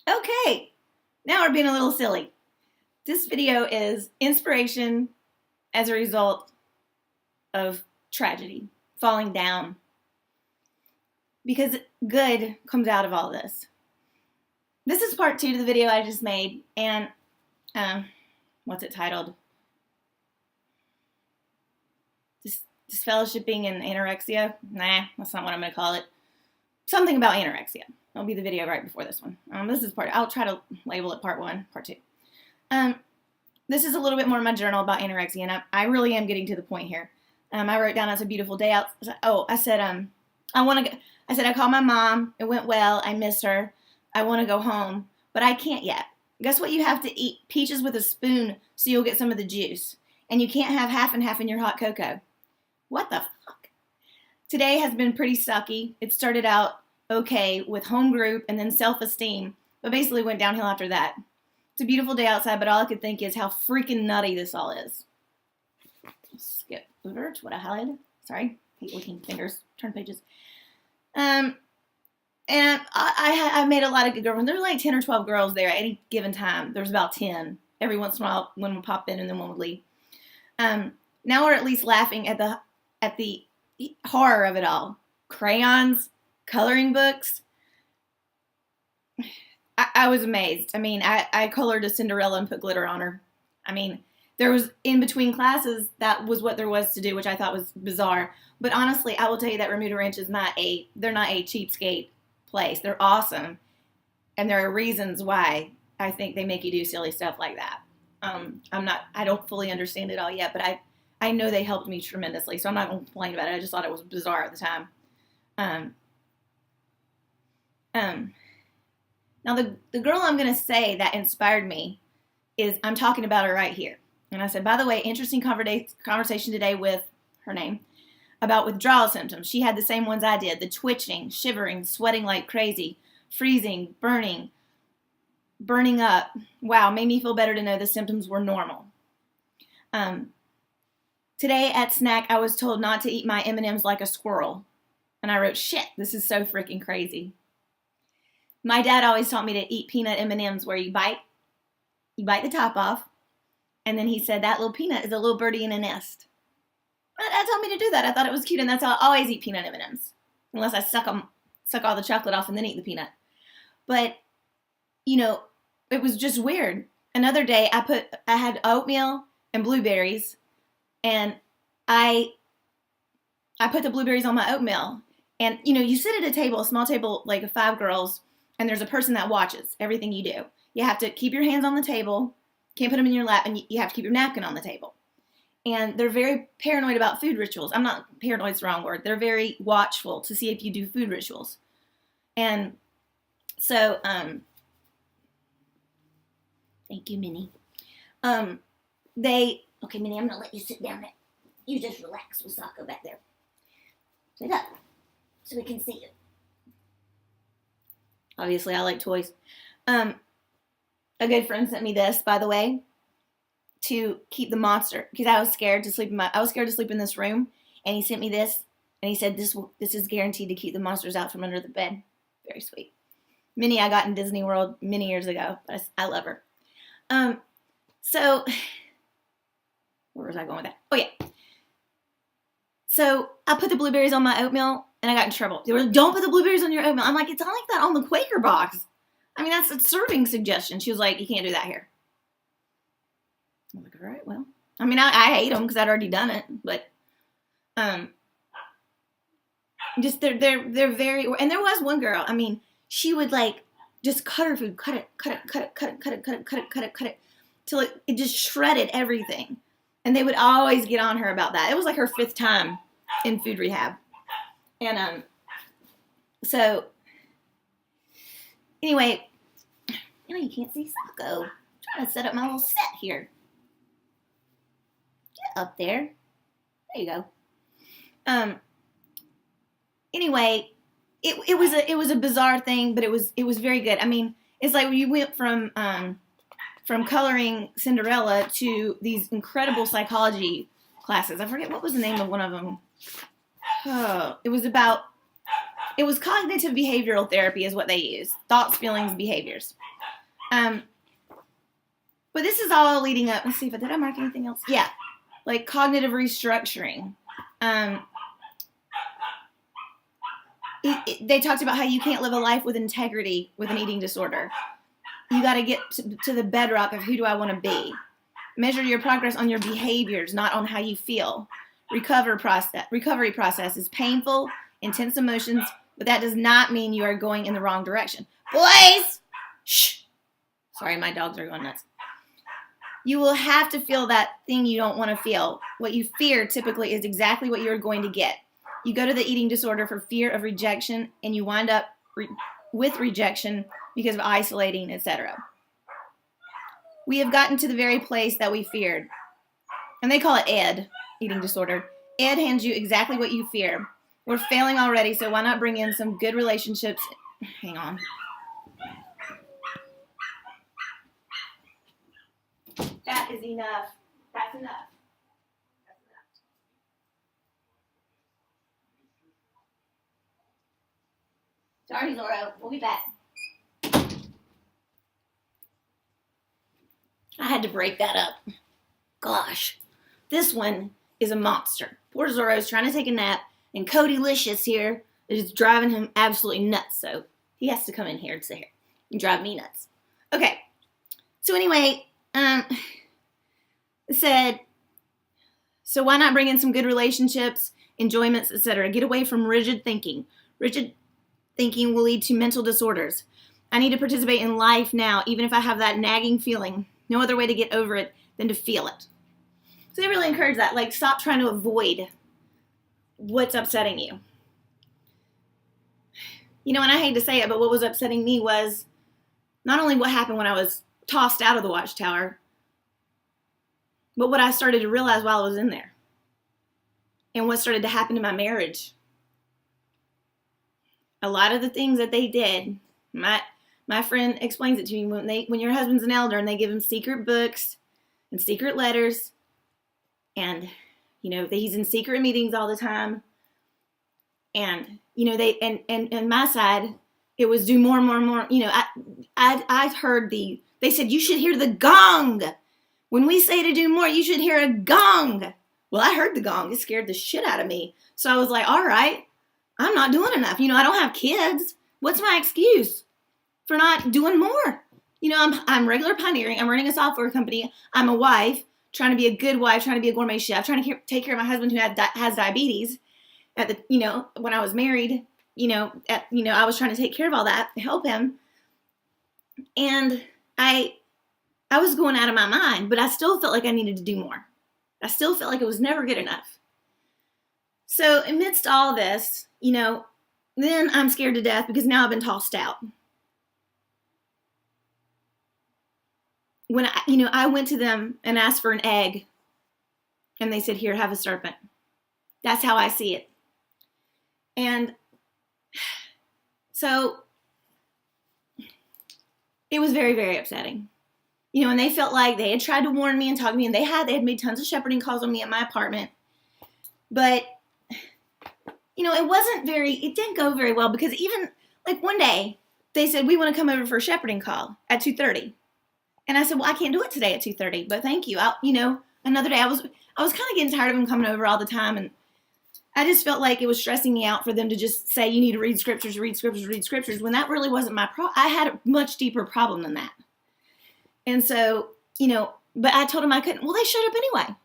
Okay, now we're being a little silly. This video is inspiration as a result of tragedy, falling down, because good comes out of all this. This is part 2 to the video I just made, and what's it titled? Disfellowshipping and anorexia? Nah, that's not what I'm going to call it. Something about anorexia. That'll be the video right before this one. This is I'll try to label it part 1, part 2. This is a little bit more of my journal about anorexia, and I really am getting to the point here. I wrote down, it's a beautiful day out. Oh, I said, I called my mom. It went well. I miss her. I want to go home, but I can't yet. Guess what? You have to eat peaches with a spoon so you'll get some of the juice. And you can't have half and half in your hot cocoa. What the fuck? Today has been pretty sucky. It started out okay with home group and then self-esteem, but basically went downhill after that. It's a beautiful day outside, but all I could think is how freaking nutty this all is. Skip over to what I highlighted. Sorry, hate licking fingers. Turn pages. And I made a lot of good girlfriends. There were like 10 or 12 girls there at any given time. There was about 10. Every once in a while, one would pop in and then one would leave. Now we're at least laughing at the horror of it all. Crayons, coloring books. I was amazed. I mean, I colored a Cinderella and put glitter on her. I mean, there was, in between classes, that was what there was to do, which I thought was bizarre. But honestly, I will tell you that Remuda Ranch is they're not a cheapskate place. They're awesome. And there are reasons why I think they make you do silly stuff like that. I don't fully understand it all yet, but I know they helped me tremendously, so I'm not going to complain about it. I just thought it was bizarre at the time. Now, the girl I'm going to say that inspired me I'm talking about her right here. And I said, by the way, interesting conversation today with her name about withdrawal symptoms. She had the same ones I did, the twitching, shivering, sweating like crazy, freezing, burning up. Wow, made me feel better to know the symptoms were normal. Today at snack, I was told not to eat my M&Ms like a squirrel. And I wrote, shit, this is so freaking crazy. My dad always taught me to eat peanut M&Ms where you bite the top off, and then he said that little peanut is a little birdie in a nest. My dad told me to do that. I thought it was cute, and that's how I always eat peanut M&Ms, unless I suck all the chocolate off and then eat the peanut. But, it was just weird. Another day, I had oatmeal and blueberries, and I put the blueberries on my oatmeal. And, you sit at a table, a small table, like of 5 girls, and there's a person that watches everything you do. You have to keep your hands on the table, can't put them in your lap, and you have to keep your napkin on the table. And they're very paranoid about food rituals. I'm not, paranoid's the wrong word. They're very watchful to see if you do food rituals. And so, thank you, Minnie. Okay, Minnie, I'm going to let you sit down there. You just relax. We'll go back there. Sit up so we can see you. Obviously, I like toys. A good friend sent me this, by the way, to keep the monster, because I was scared to sleep in this room, and he sent me this, and he said this is guaranteed to keep the monsters out from under the bed. Very sweet. Minnie I got in Disney World many years ago. I love her. So where was I going with that? Oh yeah. So I put the blueberries on my oatmeal, and I got in trouble. They were like, don't put the blueberries on your oatmeal. I'm like, it's not like that on the Quaker box. I mean, that's a serving suggestion. She was like, you can't do that here. I'm like, all right, well. I mean, I hate them because I'd already done it, but just they're very. And there was one girl. I mean, she would like just cut her food, cut it, till it just shredded everything. And they would always get on her about that. It was like her 5th time in food rehab. And so anyway, you can't see Socko. I'm trying to set up my little set here. Get up there. There you go. Anyway, it was a bizarre thing, but it was very good. I mean, it's like you went from coloring Cinderella to these incredible psychology classes. I forget what was the name of one of them. Oh, it was cognitive behavioral therapy is what they use. Thoughts, feelings, behaviors. But this is all leading up. Let's see did I mark anything else? Yeah, like cognitive restructuring. They talked about how you can't live a life with integrity with an eating disorder. You got to get to the bedrock of who do I want to be. Measure your progress on your behaviors, not on how you feel. Recovery process is painful, intense emotions, but that does not mean you are going in the wrong direction. Boys! Shh! Sorry, my dogs are going nuts. You will have to feel that thing you don't want to feel. What you fear typically is exactly what you're going to get. You go to the eating disorder for fear of rejection, and you wind up with rejection because of isolating, etc. We have gotten to the very place that we feared. And they call it ED, eating disorder. ED hands you exactly what you fear. We're failing already, so why not bring in some good relationships? Hang on. That is enough. That's enough. Sorry, Zorro. We'll be back. I had to break that up. Gosh, this one is a monster. Poor Zorro's trying to take a nap, and Cody Licious here is driving him absolutely nuts. So he has to come in here and sit here and drive me nuts. Okay. So anyway, it said, so why not bring in some good relationships, enjoyments, etc. Get away from rigid thinking. Rigid thinking will lead to mental disorders. I need to participate in life now, even if I have that nagging feeling. No other way to get over it than to feel it. So they really encourage that. Like, stop trying to avoid what's upsetting you. You know, and I hate to say it, but what was upsetting me was not only what happened when I was tossed out of the Watchtower, but what I started to realize while I was in there. And what started to happen to my marriage. A lot of the things that they did, my friend explains it to me, when your husband's an elder and they give him secret books and secret letters, and you know he's in secret meetings all the time, and you know and my side, it was do more and more and more. You know, I heard they said you should hear the gong when we say to do more. You should hear a gong. Well, I heard the gong. It scared the shit out of me. So I was like, all right, I'm not doing enough. You know, I don't have kids. What's my excuse for not doing more? You know, I'm regular pioneering. I'm running a software company. I'm a wife, trying to be a good wife, trying to be a gourmet chef, trying to take care of my husband who has diabetes. When I was married, I was trying to take care of all that, help him. And I was going out of my mind, but I still felt like I needed to do more. I still felt like it was never good enough. So amidst all this, then I'm scared to death because now I've been tossed out. When I went to them and asked for an egg, and they said, here, have a serpent. That's how I see it. And so it was very, very upsetting. And they felt like they had tried to warn me and talk to me, and they had made tons of shepherding calls on me at my apartment. But, it didn't go very well, because even like one day they said, we want to come over for a shepherding call at 2:30. And I said, well, I can't do it today at 2:30, but thank you. Another day I was kind of getting tired of them coming over all the time. And I just felt like it was stressing me out for them to just say, you need to read scriptures, when that really wasn't my problem. I had a much deeper problem than that. And so, but I told them I couldn't. Well, they showed up anyway.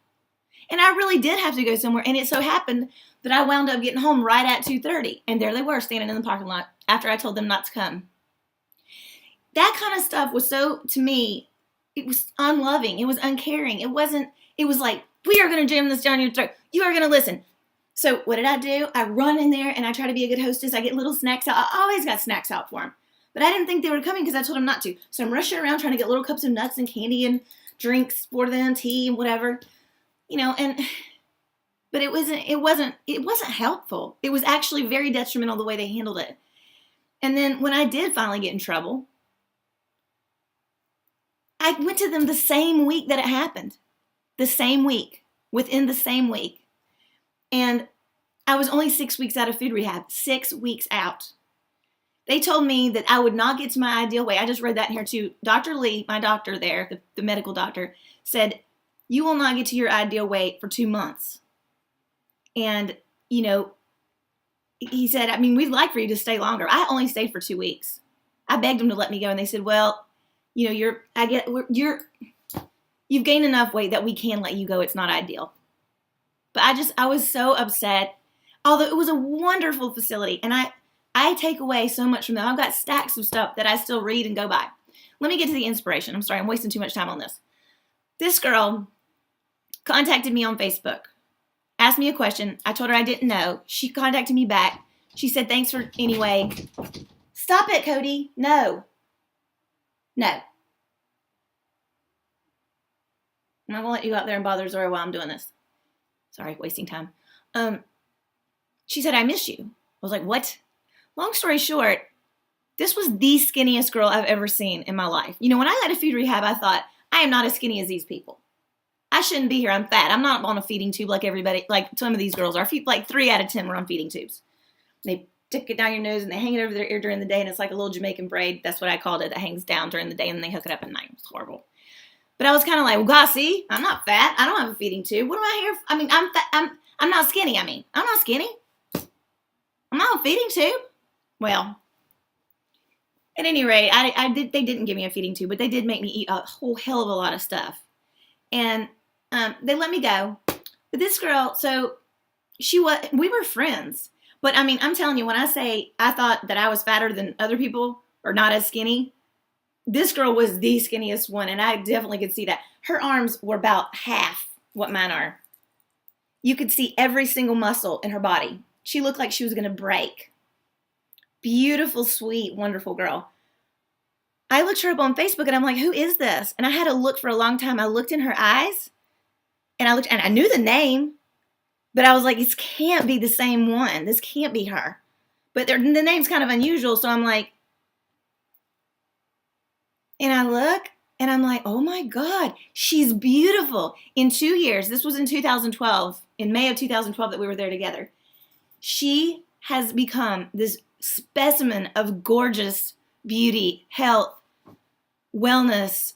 And I really did have to go somewhere. And it so happened that I wound up getting home right at 2:30. And there they were standing in the parking lot after I told them not to come. That kind of stuff was to me, it was unloving. It was uncaring. It was like, we are going to jam this down your throat. You are going to listen. So what did I do? I run in there and I try to be a good hostess. I get little snacks out. I always got snacks out for them. But I didn't think they were coming because I told them not to. So I'm rushing around trying to get little cups of nuts and candy and drinks for them, tea and whatever. But it wasn't helpful. It was actually very detrimental the way they handled it. And then when I did finally get in trouble, I went to them the same week that it happened. Within the same week. And I was only 6 weeks out of food rehab. 6 weeks out. They told me that I would not get to my ideal weight. I just read that in here too. Dr. Lee, my doctor there, the medical doctor, said, you will not get to your ideal weight for 2 months. And, you know, he said, I mean, we'd like for you to stay longer. I only stayed for 2 weeks. I begged them to let me go, and they said, well, you know, you've gained enough weight that we can let you go. It's not ideal. But I was so upset. Although it was a wonderful facility, and I take away so much from them. I've got stacks of stuff that I still read and go by. Let me get to the inspiration. I'm sorry, I'm wasting too much time on this. This girl contacted me on Facebook, asked me a question. I told her I didn't know. She contacted me back. She said, thanks for anyway. Stop it, Cody. No. No. I'm not going to let you go out there and bother Zora while I'm doing this. Sorry, wasting time. She said, I miss you. I was like, what? Long story short, this was the skinniest girl I've ever seen in my life. You know, when I got to food rehab, I thought, I am not as skinny as these people. I shouldn't be here. I'm fat. I'm not on a feeding tube like everybody, like some of these girls are. Like 3 out of 10 were on feeding tubes. They stick it down your nose and they hang it over their ear during the day, and it's like a little Jamaican braid. That's what I called it. That hangs down during the day, and then they hook it up at night. It's horrible. But I was kind of like, well, God, see, I'm not fat. I don't have a feeding tube. What am I here for? I mean, I'm fat. I'm not skinny. I'm not skinny. I'm not on a feeding tube. Well, at any rate, they didn't give me a feeding tube, but they did make me eat a whole hell of a lot of stuff. And they let me go. But this girl, so we were friends. But I mean, I'm telling you, when I say I thought that I was fatter than other people or not as skinny, this girl was the skinniest one, and I definitely could see that. Her arms were about half what mine are. You could see every single muscle in her body. She looked like she was going to break. Beautiful, sweet, wonderful girl. I looked her up on Facebook, and I'm like, who is this? And I had to look for a long time. I looked in her eyes, and I knew the name, but I was like, this can't be the same one. This can't be her. But the name's kind of unusual, so I'm like, and I look, and I'm like, oh my God, she's beautiful. In 2 years, this was in 2012, in May of 2012 that we were there together, she has become this specimen of gorgeous beauty, health, wellness.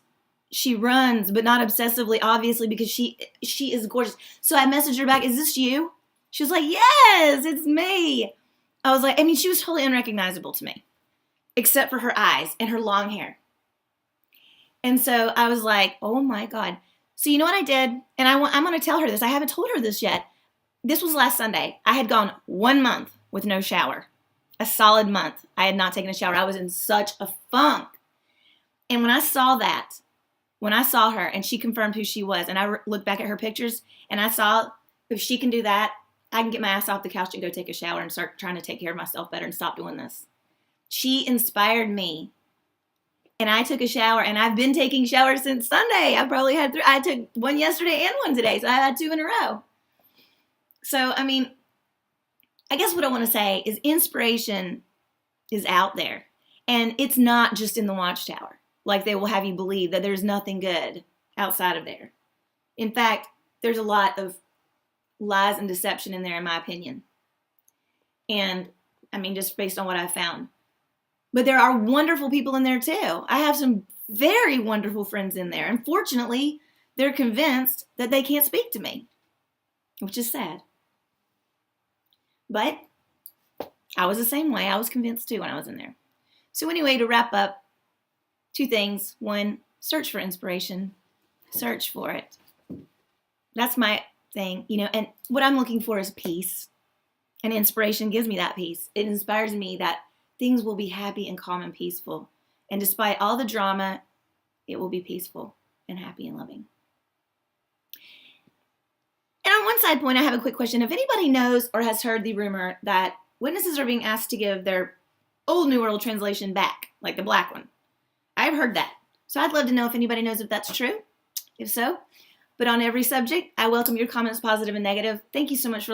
She runs, but not obsessively, obviously, because she is gorgeous. So I messaged her back, is this you? She was like, yes, it's me. I was like, I mean, she was totally unrecognizable to me, except for her eyes and her long hair. And so I was like, oh my God. So you know what I did? And I'm going to tell her this. I haven't told her this yet. This was last Sunday. I had gone 1 month with no shower. A solid month. I had not taken a shower. I was in such a funk. And when I saw her and she confirmed who she was, and I looked back at her pictures and I saw if she can do that, I can get my ass off the couch and go take a shower and start trying to take care of myself better and stop doing this. She inspired me. And I took a shower, and I've been taking showers since Sunday. I probably had 3. I took one yesterday and one today, so I had 2 in a row. So, I mean, I guess what I want to say is inspiration is out there. And it's not just in the Watchtower. Like they will have you believe that there's nothing good outside of there. In fact, there's a lot of lies and deception in there, in my opinion. And, I mean, just based on what I've found. But there are wonderful people in there too. I have some very wonderful friends in there. And fortunately, they're convinced that they can't speak to me, which is sad. But I was the same way. I was convinced too when I was in there. So anyway, to wrap up, 2 things. 1, search for inspiration. Search for it. That's my thing, you know, and what I'm looking for is peace. And inspiration gives me that peace. It inspires me that things will be happy and calm and peaceful. And despite all the drama, it will be peaceful and happy and loving. And on one side point, I have a quick question. If anybody knows or has heard the rumor that witnesses are being asked to give their old New World Translation back, like the black one, I've heard that. So I'd love to know if anybody knows if that's true. If so, but on every subject, I welcome your comments, positive and negative. Thank you so much for